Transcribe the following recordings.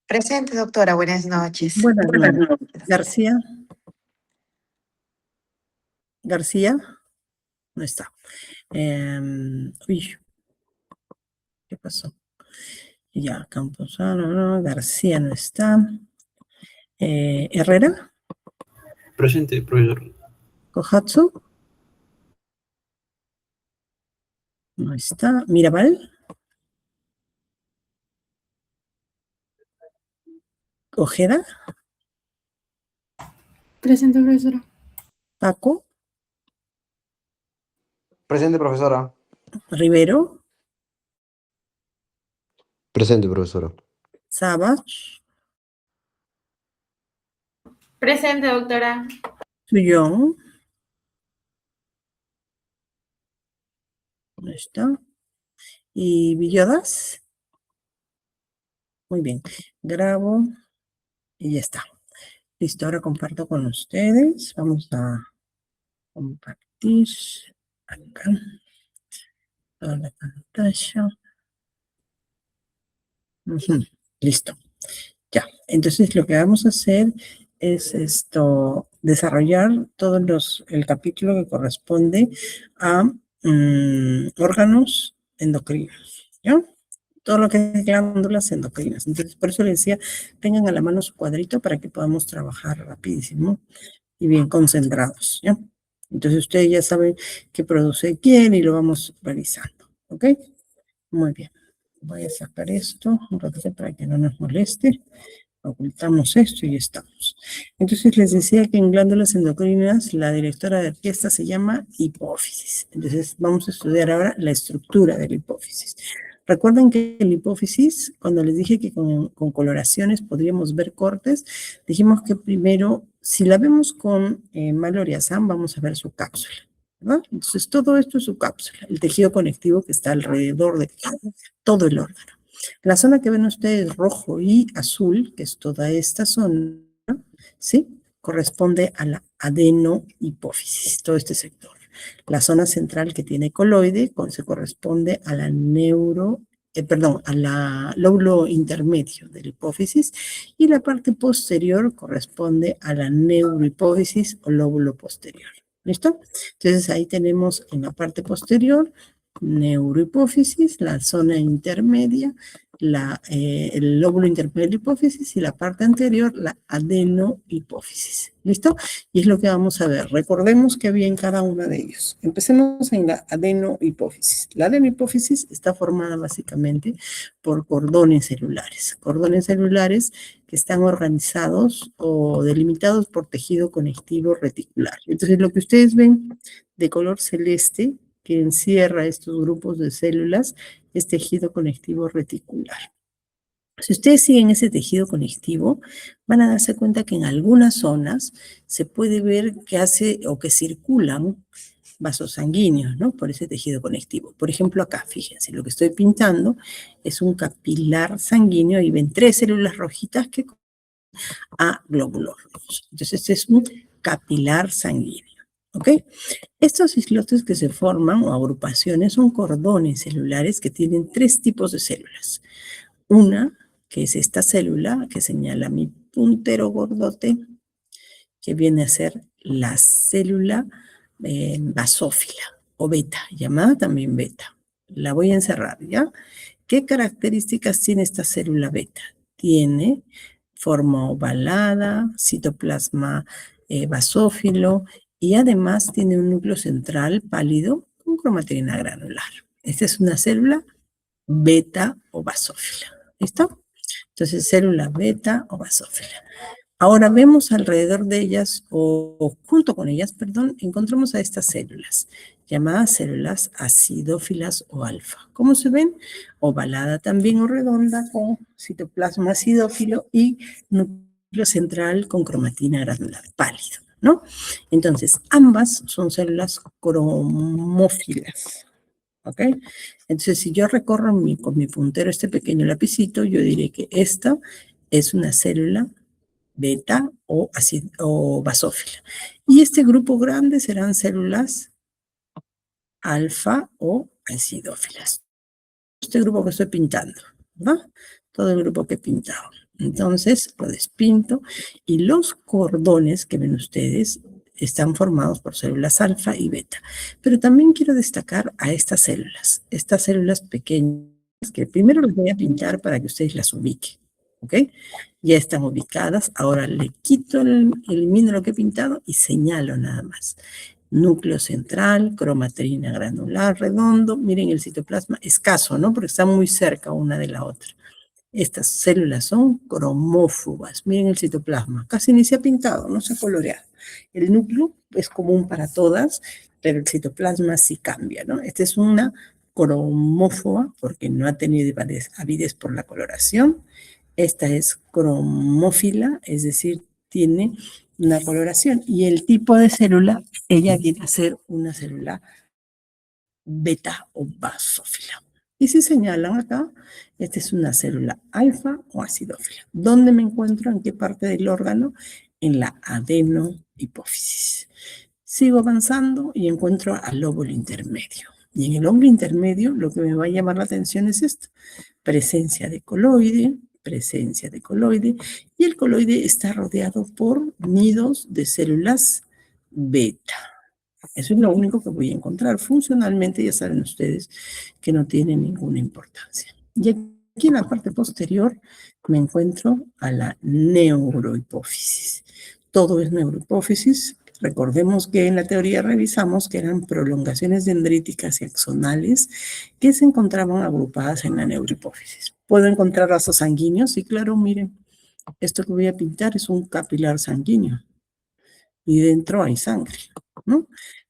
Presente, doctora. Buenas noches. Buenas noches. García. García. No está. Uy, ¿qué pasó? Ya, Camposano, no, García no está. Herrera. Presente, profesor. Kohatsu. No está. Mirabal. Ojeda. Presente, profesora. Paco. Presente, profesora. Rivero. Presente, profesora. Savage. Presente, doctora. Tuyón. No está. ¿Y Villodas? Muy bien. Grabo y ya está. Listo, ahora comparto con ustedes. Vamos a compartir acá toda la pantalla. Listo. Ya. Entonces lo que vamos a hacer es desarrollar el capítulo que corresponde a órganos endocrinos. ¿Ya? Todo lo que es glándulas endocrinas. Entonces, por eso les decía, tengan a la mano su cuadrito para que podamos trabajar rapidísimo y bien concentrados, ¿ya? Entonces, ustedes ya saben qué produce quién y lo vamos revisando, ¿ok? Muy bien. Voy a sacar esto un ratito para que no nos moleste. Ocultamos esto y ya estamos. Entonces, les decía que en glándulas endocrinas la directora de orquesta se llama hipófisis. Entonces, vamos a estudiar ahora la estructura de la hipófisis. Recuerden que la hipófisis, cuando les dije que con coloraciones podríamos ver cortes, dijimos que primero, si la vemos con maloriazán, vamos a ver su cápsula, ¿verdad? Entonces, todo esto es su cápsula, el tejido conectivo que está alrededor de todo el órgano. La zona que ven ustedes rojo y azul, que es toda esta zona, ¿sí? Corresponde a la adenohipófisis, todo este sector. La zona central que tiene coloide se corresponde a la lóbulo intermedio de la hipófisis, y la parte posterior corresponde a la neurohipófisis o lóbulo posterior. ¿Listo? Entonces ahí tenemos en la parte posterior neurohipófisis, la zona intermedia, el lóbulo intermedio de la hipófisis, y la parte anterior, la adenohipófisis. ¿Listo? Y es lo que vamos a ver. Recordemos que había en cada uno de ellos. Empecemos en la adenohipófisis. La adenohipófisis está formada básicamente por cordones celulares. Cordones celulares que están organizados o delimitados por tejido conectivo reticular. Entonces, lo que ustedes ven de color celeste, que encierra estos grupos de células, es tejido conectivo reticular. Si ustedes siguen ese tejido conectivo, van a darse cuenta que en algunas zonas se puede ver que hace o que circulan vasos sanguíneos, ¿no? Por ese tejido conectivo. Por ejemplo, acá, fíjense, lo que estoy pintando es un capilar sanguíneo y ven 3 células rojitas que a glóbulos rojos. Entonces, este es un capilar sanguíneo. ¿Ok? Estos islotes que se forman o agrupaciones son cordones celulares que tienen 3 tipos de células. Una, que es esta célula que señala mi puntero gordote, que viene a ser la célula basófila o beta, llamada también beta. La voy a encerrar, ¿ya? ¿Qué características tiene esta célula beta? Tiene forma ovalada, citoplasma basófilo, y además tiene un núcleo central pálido con cromatina granular. Esta es una célula beta o basófila. ¿Listo? Entonces, célula beta o basófila. Ahora vemos alrededor de ellas, o junto con ellas, perdón, encontramos a estas células, llamadas células acidófilas o alfa. ¿Cómo se ven? Ovalada también o redonda, con citoplasma acidófilo y núcleo central con cromatina granular, pálido, ¿no? Entonces, ambas son células cromófilas, ¿ok? Entonces, si yo recorro con mi puntero este pequeño lapicito, yo diré que esta es una célula beta o basófila. Y este grupo grande serán células alfa o acidófilas. Este grupo que estoy pintando, ¿no? Todo el grupo que he pintado. Entonces lo despinto y los cordones que ven ustedes están formados por células alfa y beta. Pero también quiero destacar a estas células pequeñas, que primero les voy a pintar para que ustedes las ubiquen. ¿Ok? Ya están ubicadas. Ahora le quito, elimino lo que he pintado y señalo nada más. Núcleo central, cromatrina granular, redondo. Miren el citoplasma, escaso, ¿no? Porque está muy cerca una de la otra. Estas células son cromófobas. Miren el citoplasma. Casi ni se ha pintado, no se ha coloreado. El núcleo es común para todas, pero el citoplasma sí cambia, ¿no? Esta es una cromófoba porque no ha tenido avidez por la coloración. Esta es cromófila, es decir, tiene una coloración. Y el tipo de célula, ella viene a ser una célula beta o basófila. Y si señalan acá, esta es una célula alfa o acidófila. ¿Dónde me encuentro? ¿En qué parte del órgano? En la adenohipófisis. Sigo avanzando y encuentro al lóbulo intermedio. Y en el lóbulo intermedio lo que me va a llamar la atención es esto. Presencia de coloide, y el coloide está rodeado por nidos de células beta. Eso es lo único que voy a encontrar. Funcionalmente ya saben ustedes que no tiene ninguna importancia. Y aquí en la parte posterior me encuentro a la neurohipófisis. Todo es neurohipófisis. Recordemos que en la teoría revisamos que eran prolongaciones dendríticas y axonales que se encontraban agrupadas en la neurohipófisis. ¿Puedo encontrar vasos sanguíneos? Sí, claro, miren. Esto que voy a pintar es un capilar sanguíneo. Y dentro hay sangre, ¿no?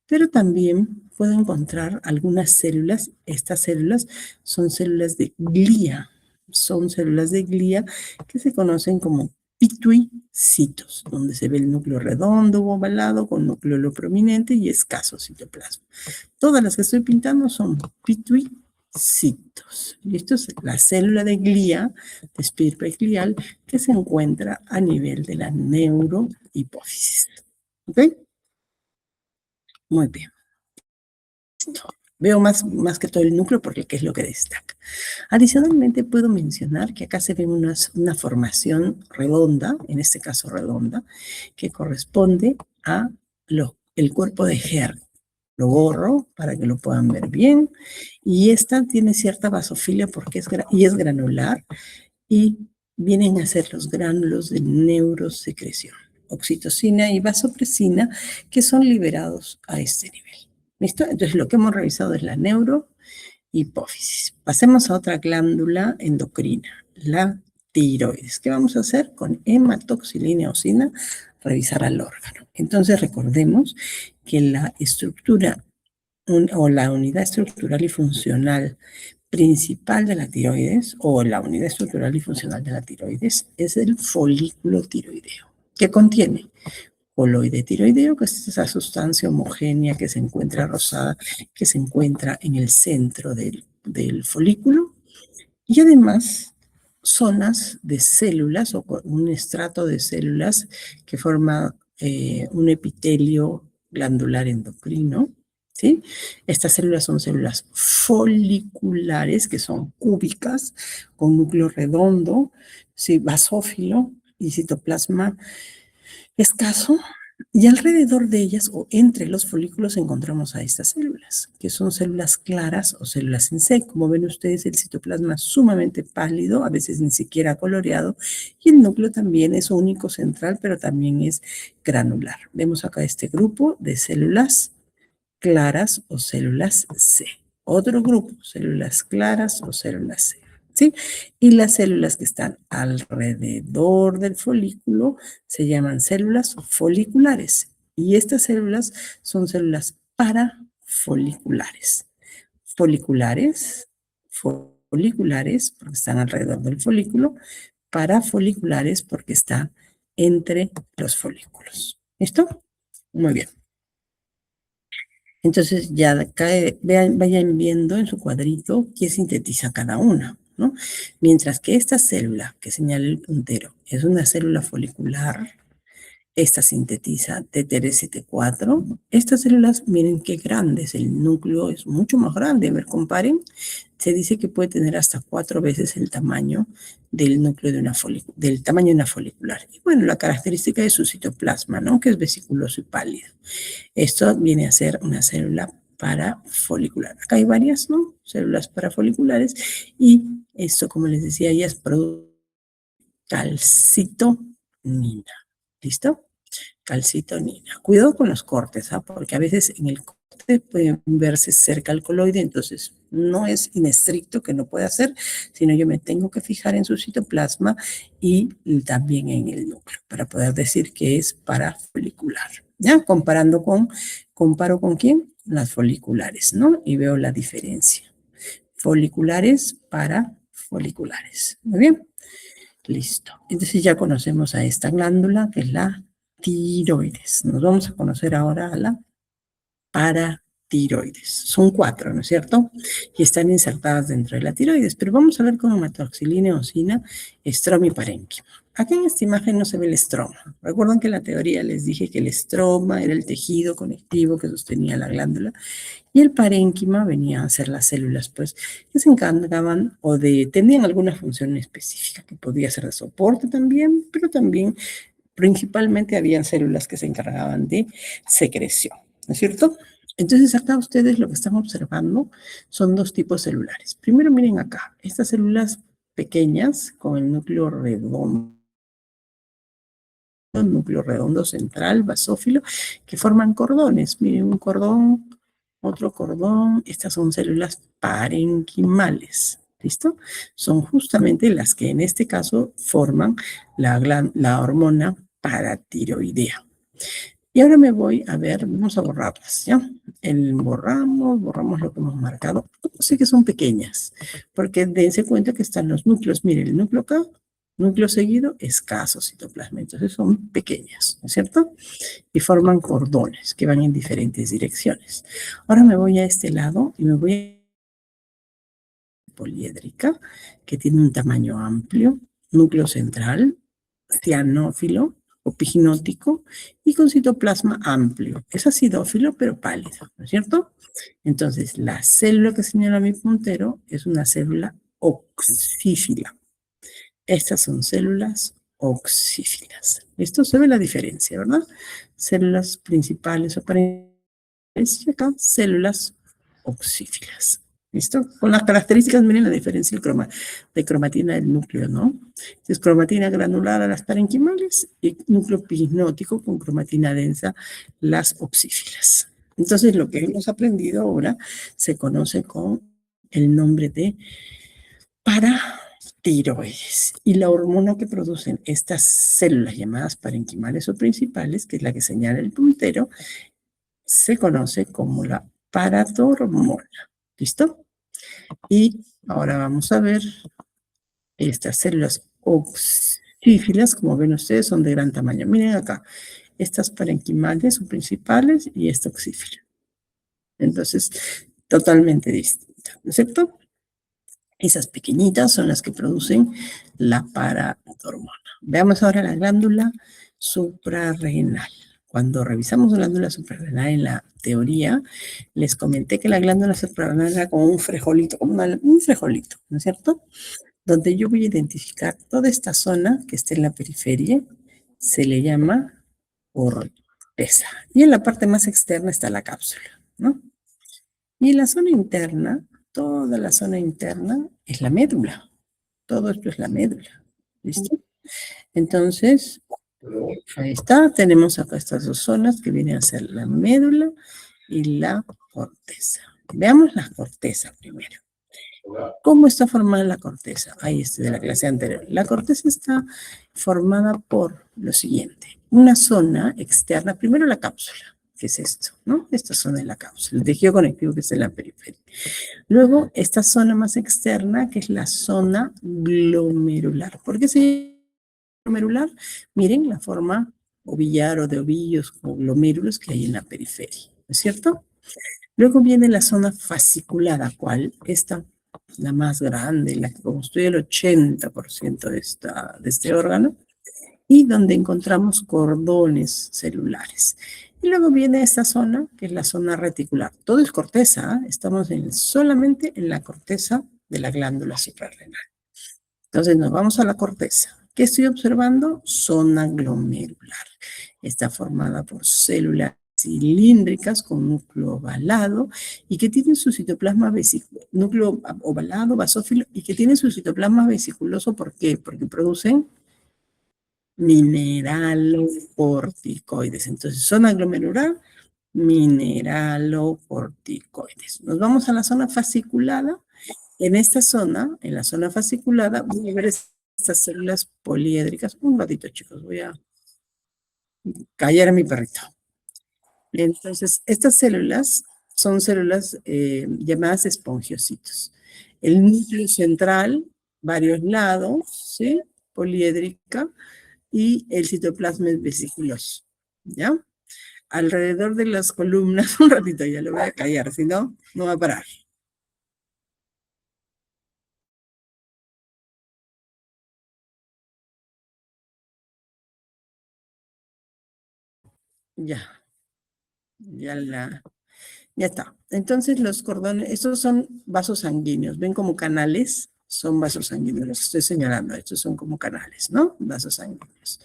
Pero también puedo encontrar algunas células. Estas células son células de glía. Son células de glía que se conocen como pituicitos, donde se ve el núcleo redondo o ovalado con núcleo prominente y escaso citoplasma. Todas las que estoy pintando son pituicitos. Y esto es la célula de glía, de estirpe glial, que se encuentra a nivel de la neurohipófisis. ¿Ok? Muy bien. Listo. Veo más que todo el núcleo porque ¿qué es lo que destaca? Adicionalmente puedo mencionar que acá se ve una formación redonda, en este caso redonda, que corresponde a el cuerpo de Hertz. Lo borro para que lo puedan ver bien. Y esta tiene cierta basofilia porque es granular y vienen a ser los gránulos de neurosecreción, oxitocina y vasopresina, que son liberados a este nivel. ¿Listo? Entonces lo que hemos revisado es la neurohipófisis. Pasemos a otra glándula endocrina, la tiroides. ¿Qué vamos a hacer? Con hematoxilina eosina, revisar al órgano. Entonces recordemos que la estructura o la unidad estructural y funcional principal de la tiroides, o la unidad estructural y funcional de la tiroides, es el folículo tiroideo, que contiene coloide tiroideo, que es esa sustancia homogénea que se encuentra rosada, que se encuentra en el centro del folículo, y además zonas de células o un estrato de células que forma un epitelio glandular endocrino, ¿sí? Estas células son células foliculares, que son cúbicas, con núcleo redondo, ¿sí? Basófilo y citoplasma escaso, y alrededor de ellas o entre los folículos encontramos a estas células, que son células claras o células en C. Como ven ustedes, el citoplasma es sumamente pálido, a veces ni siquiera coloreado, y el núcleo también es único central, pero también es granular. Vemos acá este grupo de células claras o células C. Otro grupo, células claras o células C. ¿Sí? Y las células que están alrededor del folículo se llaman células foliculares. Y estas células son células parafoliculares. Foliculares, porque están alrededor del folículo. Parafoliculares porque están entre los folículos. ¿Listo? Muy bien. Entonces ya acá vayan viendo en su cuadrito qué sintetiza cada una, ¿no? Mientras que esta célula que señala el puntero es una célula folicular, Esta sintetiza T3-ST4. Estas células, miren qué grandes, el núcleo es mucho más grande. A ver, comparen. Se dice que puede tener hasta 4 veces el tamaño del núcleo de del tamaño de una folicular. Y bueno, la característica de su citoplasma, ¿no? Que es vesiculoso y pálido. Esto viene a ser una célula parafolicular. Acá hay varias, ¿no? Células parafoliculares. Y esto, como les decía, ya es producto calcitonina. ¿Listo? Calcitonina. Cuidado con los cortes, ¿ah? Porque a veces en el corte puede verse cerca al coloide, entonces no es inestricto que no pueda hacer, sino yo me tengo que fijar en su citoplasma y también en el núcleo para poder decir que es parafolicular. ¿Ya? Comparo con quién? Las foliculares, ¿no? Y veo la diferencia. Foliculares, parafoliculares. Muy bien. Listo. Entonces ya conocemos a esta glándula, que es la tiroides. Nos vamos a conocer ahora a la paratiroides. Son 4, ¿no es cierto? Y están insertadas dentro de la tiroides. Pero vamos a ver con hematoxilina, eosina, estroma y parénquima. Acá en esta imagen no se ve el estroma. Recuerdan que en la teoría les dije que el estroma era el tejido conectivo que sostenía la glándula y el parénquima venía a ser las células, pues, que se encargaban tenían alguna función específica, que podía ser de soporte también, pero también principalmente habían células que se encargaban de secreción, ¿no es cierto? Entonces acá ustedes lo que están observando son 2 tipos celulares. Primero miren acá, estas células pequeñas con el núcleo redondo central, basófilo, que forman cordones. Miren, un cordón, otro cordón. Estas son células parenquimales. ¿Listo? Son justamente las que en este caso forman la hormona paratiroidea. Y ahora me voy a ver, vamos a borrarlas, ¿ya? Borramos lo que hemos marcado. Sé que son pequeñas, porque dense cuenta que están los núcleos. Miren, el núcleo acá, núcleo seguido, escaso citoplasma. Entonces son pequeñas, ¿no es cierto? Y forman cordones que van en diferentes direcciones. Ahora me voy a este lado y me voy a poliédrica, que tiene un tamaño amplio, núcleo central, cianófilo o pignótico y con citoplasma amplio. Es acidófilo pero pálido, ¿no es cierto? Entonces, la célula que señala mi puntero es una célula oxífila. Estas son células oxífilas. ¿Listo? Se ve la diferencia, ¿verdad? Células principales o parenquimales y acá células oxífilas. ¿Listo? Con las características, miren la diferencia de cromatina del núcleo, ¿no? Es cromatina granular a las parenquimales y núcleo pignótico con cromatina densa las oxífilas. Entonces, lo que hemos aprendido ahora se conoce con el nombre de paratiroides. Y la hormona que producen estas células llamadas parenquimales o principales, que es la que señala el puntero, se conoce como la paratormona. ¿Listo? Y ahora vamos a ver estas células oxífilas, como ven ustedes, son de gran tamaño. Miren acá, estas parenquimales son principales y esta oxífila. Entonces, totalmente distinta, ¿no es cierto? Esas pequeñitas son las que producen la paratormona. Veamos ahora la glándula suprarrenal. Cuando revisamos la glándula suprarrenal en la teoría, les comenté que la glándula suprarrenal era como un frijolito, un frijolito, ¿no es cierto? Donde yo voy a identificar toda esta zona que está en la periferia, se le llama corteza. Y en la parte más externa está la cápsula, ¿no? Y en la zona interna, toda la zona interna es la médula. Todo esto es la médula. ¿Listo? Entonces, ahí está. Tenemos acá estas 2 zonas que vienen a ser la médula y la corteza. Veamos la corteza primero. ¿Cómo está formada la corteza? Ahí está, de la clase anterior. La corteza está formada por lo siguiente. Una zona externa, primero la cápsula, que es esto, ¿no? Esta zona es la cápsula, el tejido conectivo que está en la periferia. Luego, esta zona más externa, que es la zona glomerular. ¿Por qué se llama glomerular? Miren la forma ovillar o de ovillos o glomérulos que hay en la periferia, ¿no es cierto? Luego viene la zona fasciculada, ¿cuál? Esta, la más grande, la que constituye el 80% de este órgano, y donde encontramos cordones celulares. Y luego viene esta zona, que es la zona reticular. Todo es corteza, ¿eh? Estamos solamente en la corteza de la glándula suprarrenal. Entonces nos vamos a la corteza. ¿Qué estoy observando? Zona glomerular. Está formada por células cilíndricas con núcleo ovalado y que tienen su citoplasma vesiculoso, núcleo ovalado, basófilo, y que tienen su citoplasma vesiculoso. ¿Por qué? Porque producen mineralocorticoides. Entonces, zona glomerular, mineralocorticoides. Nos vamos a la zona fasciculada. En esta zona, en la zona fasciculada, voy a ver estas células poliédricas. Un ratito, chicos, voy a callar a mi perrito. Entonces, estas células son células llamadas espongiocitos. El núcleo central, varios lados, ¿sí? Poliédrica, y el citoplasma es vesiculoso, ¿ya? Alrededor de las columnas, un ratito ya lo voy a callar, si no, no va a parar. Ya, ya está. Entonces los cordones, estos son vasos sanguíneos, ven como canales, son vasos sanguíneos, los estoy señalando, estos son como canales, ¿no? Vasos sanguíneos.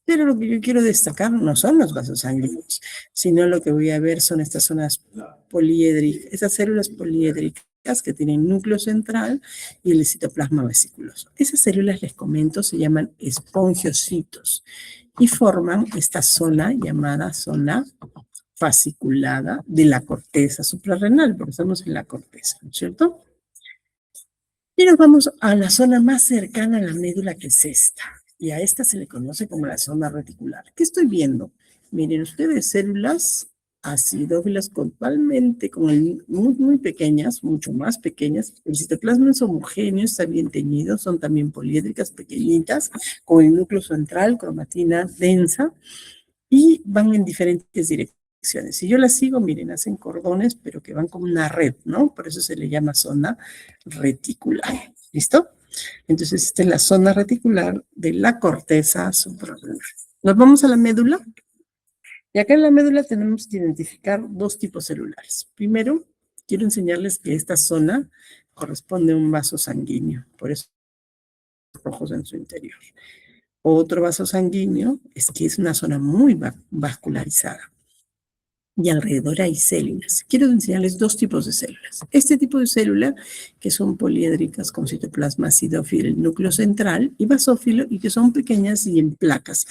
Pero lo que yo quiero destacar no son los vasos sanguíneos, sino lo que voy a ver son estas zonas poliédricas, esas células poliédricas que tienen núcleo central y el citoplasma vesiculoso. Esas células, les comento, se llaman espongiocitos y forman esta zona llamada zona fasciculada de la corteza suprarrenal, porque estamos en la corteza, ¿no es cierto? Y nos vamos a la zona más cercana a la médula, que es esta. Y a esta se le conoce como la zona reticular. ¿Qué estoy viendo? Miren ustedes, células acidófilas totalmente muy pequeñas, mucho más pequeñas. El citoplasma es homogéneo, está bien teñido, son también poliédricas, pequeñitas, con el núcleo central, cromatina densa, y van en diferentes direcciones. Si yo las sigo, miren, hacen cordones, pero que van como una red, ¿no? Por eso se le llama zona reticular. ¿Listo? Entonces, esta es la zona reticular de la corteza suprarrenal. Nos vamos a la médula. Y acá en la médula tenemos que identificar dos tipos celulares. Primero, quiero enseñarles que esta zona corresponde a un vaso sanguíneo, por eso rojos en su interior. Otro vaso sanguíneo es que es una zona muy vascularizada. Y alrededor hay células. Quiero enseñarles dos tipos de células. Este tipo de célula, que son poliédricas con citoplasma acidófilo, el núcleo central, y basófilo, y que son pequeñas y en placas.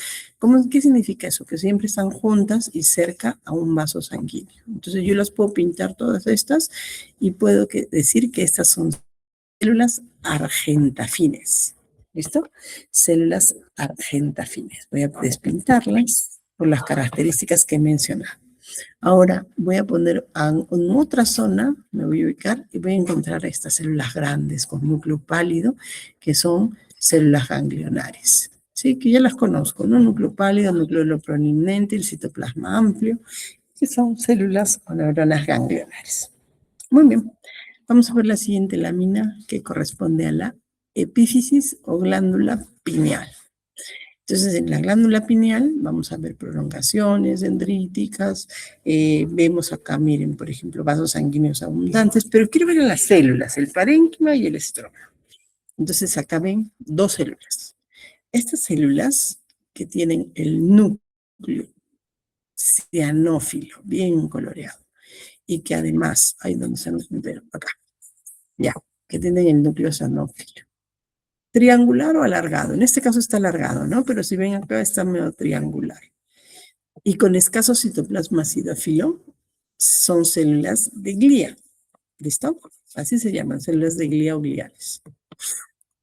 ¿Qué significa eso? Que siempre están juntas y cerca a un vaso sanguíneo. Entonces yo las puedo pintar todas estas y puedo decir que estas son células argentafines. ¿Listo? Células argentafines. Voy a despintarlas por las características que he mencionado. Ahora voy a poner en otra zona, me voy a ubicar y voy a encontrar estas células grandes con núcleo pálido, que son células ganglionares. Sí, que ya las conozco, ¿no? Núcleo pálido, núcleo prominente, el citoplasma amplio, que son células con neuronas ganglionares. Muy bien, vamos a ver la siguiente lámina, que corresponde a la epífisis o glándula pineal. Entonces, en la glándula pineal vamos a ver prolongaciones dendríticas, vemos acá, miren, por ejemplo, vasos sanguíneos abundantes, pero quiero ver en las células, el parénquima y el estroma. Entonces, acá ven dos células. Estas células que tienen el núcleo cianófilo, bien coloreado, y que además, ahí donde se nos enteró, acá, ya, que tienen el núcleo cianófilo. Triangular o alargado. En este caso está alargado, ¿no? Pero si ven acá está medio triangular. Y con escaso citoplasma acidófilo son células de glía. ¿Listo? Así se llaman, células de glía o gliales.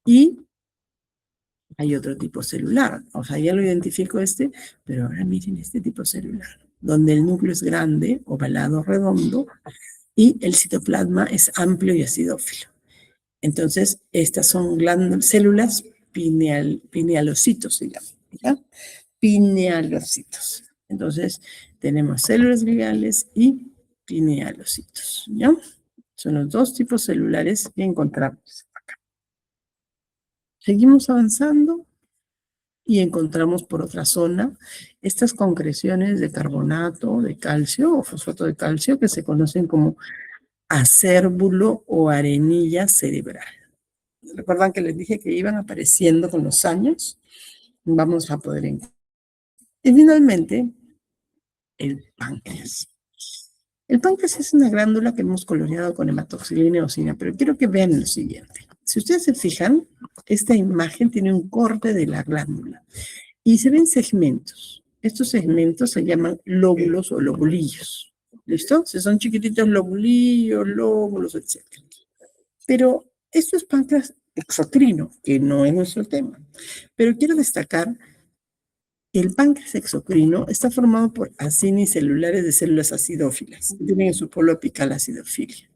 Y hay otro tipo celular. O sea, ya lo identifico pero ahora miren este tipo celular, donde el núcleo es grande, ovalado, redondo, y el citoplasma es amplio y acidófilo. Entonces, estas son células pinealocitos, se llaman, ¿ya? Pinealocitos. Entonces, tenemos células gliales y pinealocitos, ¿ya? Son los dos tipos celulares que encontramos acá. Seguimos avanzando y encontramos por otra zona estas concreciones de carbonato de calcio o fosfato de calcio que se conocen como acérbulo o arenilla cerebral. ¿Recuerdan que les dije que iban apareciendo con los años? Vamos a poder encontrar. Y finalmente, el páncreas. El páncreas es una glándula que hemos coloreado con hematoxilina y eosina, pero quiero que vean lo siguiente. Si ustedes se fijan, esta imagen tiene un corte de la glándula y se ven segmentos. Estos segmentos se llaman lóbulos o lobulillos. ¿Listo? Si son chiquititos lobulillos, lóbulos, etc. Pero esto es páncreas exocrino, que no es nuestro tema. Pero quiero destacar que el páncreas exocrino está formado por acinis celulares de células acidófilas. Tienen en su polo apical acidofilia.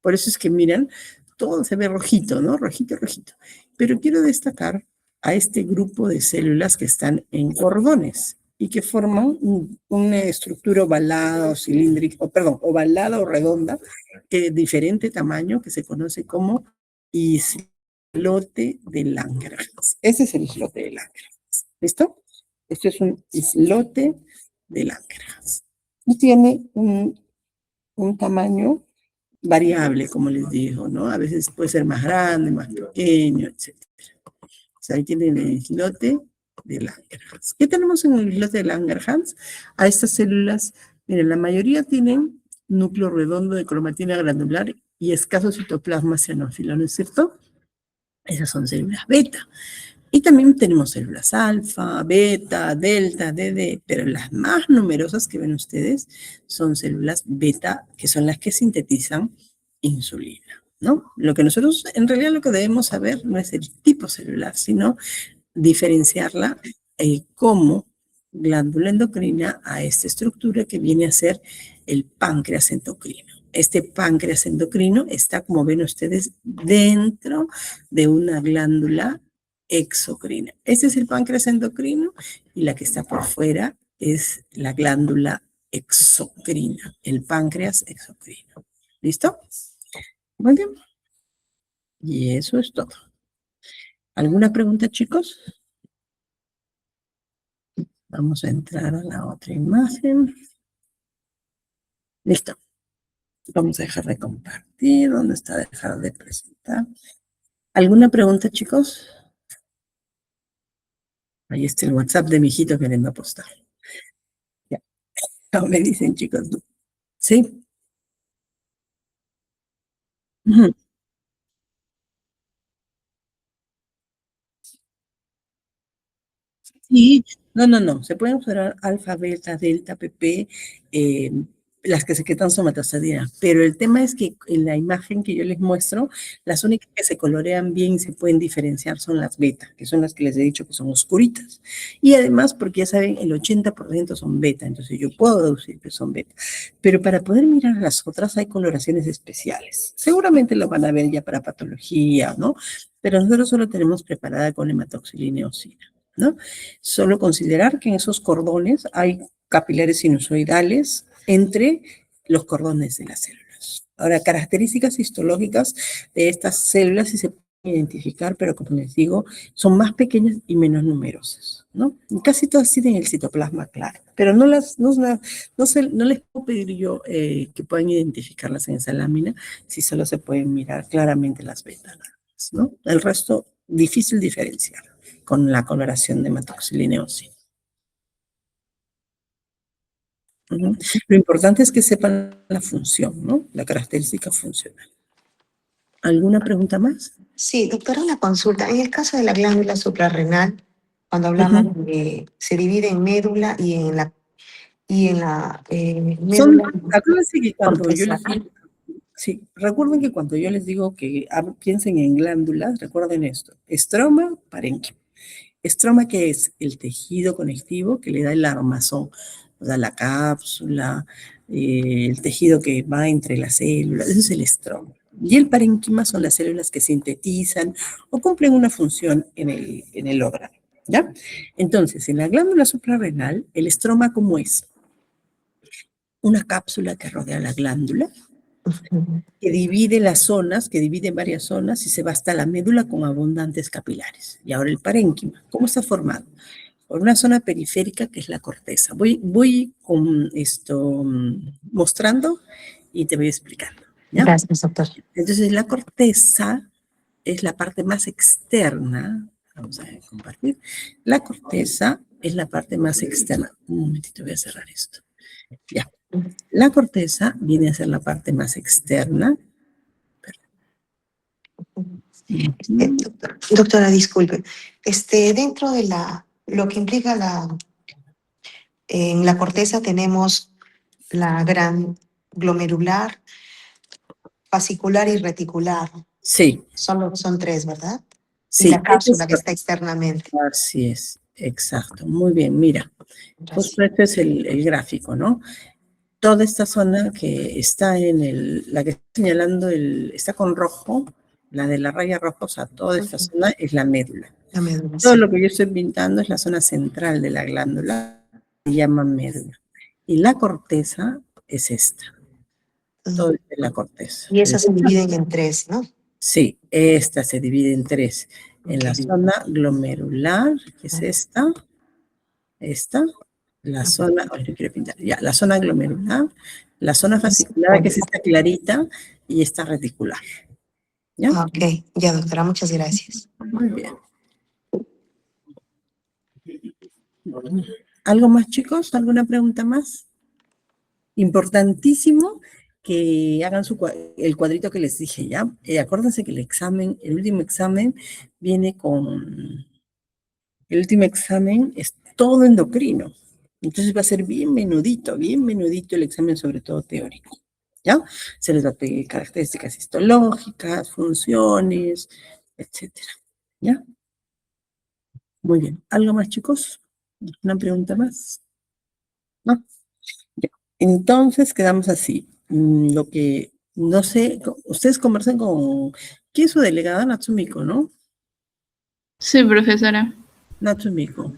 Por eso es que miran, todo se ve rojito, ¿no? Rojito, rojito. Pero quiero destacar a este grupo de células que están en cordones y que forman una estructura ovalada o cilíndrica, ovalada o redonda, de diferente tamaño, que se conoce como islote de Langerhans. Ese es el islote de Langerhans. ¿Listo? Este es un islote de Langerhans. Y tiene un tamaño variable, como les digo, ¿no? A veces puede ser más grande, más pequeño, etc. O sea, ahí tienen el islote de Langerhans. ¿Qué tenemos en el islote de Langerhans? A estas células, miren, la mayoría tienen núcleo redondo de cromatina granular y escaso citoplasma cianófilo, ¿no es cierto? Esas son células beta. Y también tenemos células alfa, beta, delta, DD, pero las más numerosas que ven ustedes son células beta, que son las que sintetizan insulina, ¿no? Lo que nosotros, en realidad lo que debemos saber no es el tipo celular, sino diferenciarla como glándula endocrina a esta estructura que viene a ser el páncreas endocrino. Este páncreas endocrino está, como ven ustedes, dentro de una glándula exocrina. Este es el páncreas endocrino y la que está por fuera es la glándula exocrina, el páncreas exocrino. ¿Listo? Muy bien. Y eso es todo. ¿Alguna pregunta, chicos? Vamos a entrar a la otra imagen. Listo. Vamos a dejar de compartir. ¿Dónde está dejar de presentar? ¿Alguna pregunta, chicos? Ahí está el WhatsApp de mi hijito queriendo apostar. Ya. No me dicen, chicos. ¿Sí? Ujú. Sí, no. Se pueden observar alfa, beta, delta, PP, las que secretan somatostatina. Pero el tema es que en la imagen que yo les muestro, las únicas que se colorean bien y se pueden diferenciar son las beta, que son las que les he dicho que son oscuritas. Y además, porque ya saben, el 80% son beta, entonces yo puedo deducir que son beta. Pero para poder mirar las otras hay coloraciones especiales. Seguramente lo van a ver ya para patología, ¿no? Pero nosotros solo tenemos preparada con hematoxilina y eosina, ¿no? Solo considerar que en esos cordones hay capilares sinusoidales entre los cordones de las células. Ahora, características histológicas de estas células sí se pueden identificar, pero como les digo, son más pequeñas y menos numerosas, ¿no? Y casi todas tienen el citoplasma claro, pero no les puedo pedir yo que puedan identificarlas en esa lámina, si solo se pueden mirar claramente las beta, ¿no? El resto, difícil diferenciar con la coloración de hematoxilina y eosina. Lo importante es que sepan la función, ¿no? La característica funcional. ¿Alguna pregunta más? Sí, doctora, una consulta. En el caso de la glándula suprarrenal, cuando hablamos de se divide en médula y en la médula Acuérdense que cuando yo les cortesana. digo, sí, recuerden que cuando yo les digo que piensen en glándulas, recuerden esto: estroma, parénquima. Estroma, que es el tejido conectivo que le da el armazón, o sea, la cápsula, el tejido que va entre las células, eso es el estroma. Y el parénquima son las células que sintetizan o cumplen una función en el órgano, ¿ya? Entonces, en la glándula suprarrenal, el estroma, ¿cómo es? Una cápsula que rodea la glándula, Ujú. que divide las zonas, que divide varias zonas y se va hasta la médula con abundantes capilares. Y ahora el parénquima, ¿cómo está formado? Por una zona periférica que es la corteza. Voy con esto mostrando y te voy explicando, ¿ya? Gracias, doctor. Entonces la corteza es la parte más externa. Vamos a compartir. La corteza es la parte más externa. Un momentito, voy a cerrar esto. Ya. La corteza viene a ser la parte más externa. Doctora, disculpe. Dentro de lo que implica en la corteza tenemos la gran glomerular, fascicular y reticular. Sí, Son tres, ¿verdad? Y sí. la cápsula que está externamente. Así es, exacto. Muy bien, mira. Gracias. Justo este es el gráfico, ¿no? Toda esta zona que está la que está señalando, está con rojo, la de la raya roja, o sea, toda esta zona es la médula. La médula, Todo sí. lo que yo estoy pintando es la zona central de la glándula, se llama médula. Y la corteza es esta, todo es de la corteza. Y esas se dividen en tres, ¿no? Sí, esta se divide en tres. En la Ok. zona glomerular, que es esta, la zona, ay, no quiero pintar, ya, la zona glomerular, la zona fascicular, que es esta clarita, y esta reticular. ¿Ya? Ok, ya, doctora, muchas gracias. Muy bien. ¿Algo más, chicos? ¿Alguna pregunta más? Importantísimo que hagan el cuadrito que les dije, ¿ya? Acuérdense que el último examen viene con... El último examen es todo endocrino. Entonces va a ser bien menudito el examen, sobre todo teórico. ¿Ya? Se les va a pedir características histológicas, funciones, etcétera. ¿Ya? Muy bien. ¿Algo más, chicos? ¿Una pregunta más? ¿No? Ya. Entonces quedamos así. Lo que, no sé, ustedes conversan con... ¿Quién es su delegada? Natsumiko, ¿no? Sí, profesora. Natsumiko.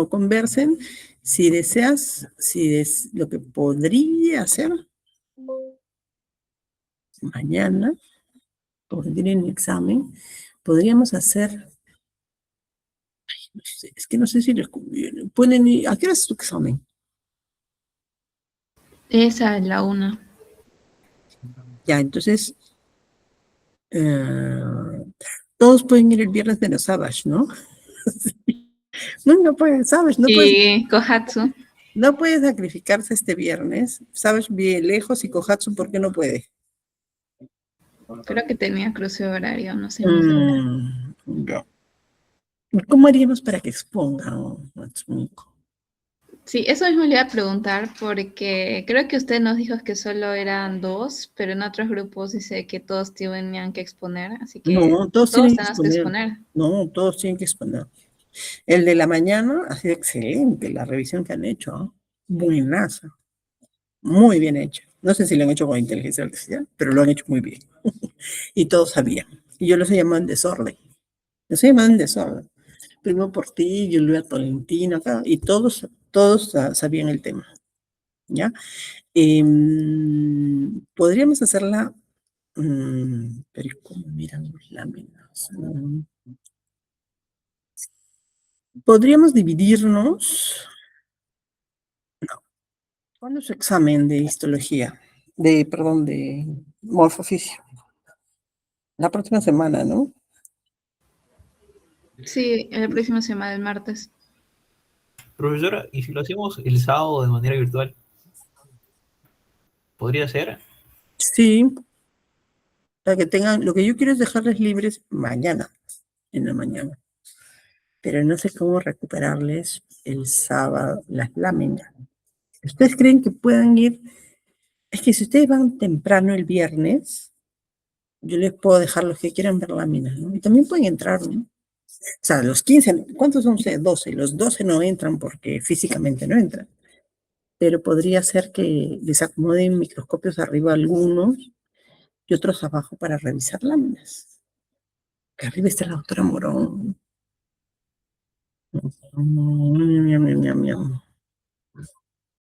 Conversen. Si deseas, lo que podría hacer mañana, porque tienen un examen, podríamos hacer, no sé, es que no sé si les conviene. Pueden ir, ¿a qué hora es tu examen? Esa es la una. Ya, entonces, todos pueden ir el viernes menos Savage, ¿no? No pueden, Savage, Y Kohatsu. no puede sacrificarse este viernes. Savage vive lejos y Kohatsu, ¿por qué no puede? Creo que tenía cruce horario, no sé. Ya. ¿Cómo haríamos para que expongan, Natsumiko? Sí, eso mismo le iba a preguntar porque creo que usted nos dijo que solo eran dos, pero en otros grupos dice que todos tenían que exponer, así que No, todos todos tienen que tenemos que exponer. exponer. No, todos tienen que exponer. El de la mañana ha sido excelente, la revisión que han hecho, ¿no? Buenaza, muy bien hecho. No sé si lo han hecho con inteligencia artificial, pero lo han hecho muy bien. Y todos sabían. Y yo los he llamado en desorden. Los he llamado en desorden. Primero Portillo, luego Tolentino, acá, y todos sabían el tema. ¿Ya? Podríamos hacerla, pero ¿cómo miran los láminas? Podríamos dividirnos. ¿Cuándo es su examen de histología? De morfofisio. La próxima semana, ¿no? Sí, la próxima semana, el martes. Profesora, ¿y si lo hacemos el sábado de manera virtual? ¿Podría ser? Sí, para que tengan, lo que yo quiero es dejarles libres mañana, en la mañana. Pero no sé cómo recuperarles el sábado las láminas. ¿Ustedes creen que puedan ir? Es que si ustedes van temprano el viernes, yo les puedo dejar los que quieran ver láminas, ¿no? Y también pueden entrar, ¿no? O sea, los 15, ¿cuántos son ustedes? 12. Los 12 no entran porque físicamente no entran. Pero podría ser que les acomoden microscopios arriba algunos y otros abajo para revisar láminas. Que arriba está la doctora Morón.